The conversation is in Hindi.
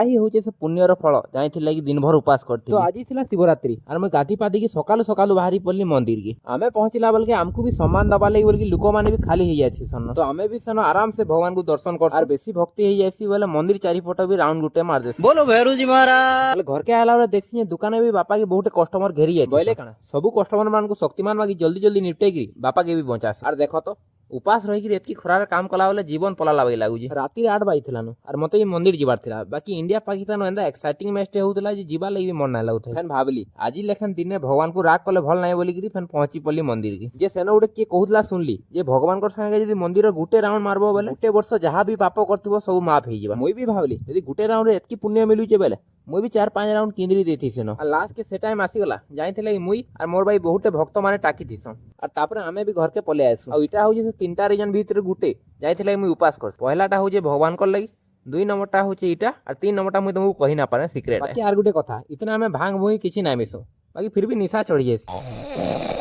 ही होचे से पुण्यर फल जाइथिला कि दिन भर उपास करथि। तो आज थिला शिवरात्रि और मैं गाधी पादी की सकालु सकालु बाहरी पड़ली मंदिर की। आमे पहुंचला बोल के हमको भी सम्मान दबा लगी बोल के लोक माने भी खाली हो जाछि सन। तो आमे भी सन आराम से भगवान को दर्शन कर और बेसी भक्ति हो जाइसी बोले मंदिर चारिपट भी राउंड गुटे मार देसी। बोलो भैरू जी महाराज। घर के आला बेले देखछि दुकान भी बापा के बहुत कस्टमर घेरी जाछि। बोले काना सब कस्टमर मान को शक्तिमान मागी जल्दी जल्दी निपटे की बापा के भी बचास। और देखो तो उपास रही एतकी खरार काम कला बेले जीवन पला लगे लगुच। राति 8 बजला और मत मंदिर जीवार था। बाकी इंडिया पाकिस्तान एंता एक्साइटिंग मैच होता जीवा लगी भी मन ना लगुता। फेन भावली आज लेखन दिन भगवान को राग कले भल ना बोलिकी फेन पहुंची पड़ी मंदिर की। जे सेन गोटे किए कहूला सुनली जे भगवान संगे मंदिर गुटे राउंड मारबो बेले गुटे वर्ष जहाँ भी पाप करथिबो सब माफ हो जाए। मुई भी भावली यदि गुटे राउंड एतकी पुण्य मिलुचे बेले मुई भी 4-5 राउंड केंद्री देथि सेन। और लास्ट के से टाइम आसीगला जाइथिले मुई और मोर भाई बहुत भक्त माने टाकी थिसन। और तापर आमे भी घर के पले आसु। और इटा होजे से 3टा रीजन भीतर गुटे जाइथिले मुई उपास कर। पहलाटा होजे भगवान कर लगी, 2 नंबरटा होचे इटा और 3 नंबरटा मुई तुमको कहि ना पारे सीक्रेट। बाकी आर गुटे कथा इतना हमें भांग भुई किछि ना मिसो बाकी फिर भी निशा चढ़ी जाए।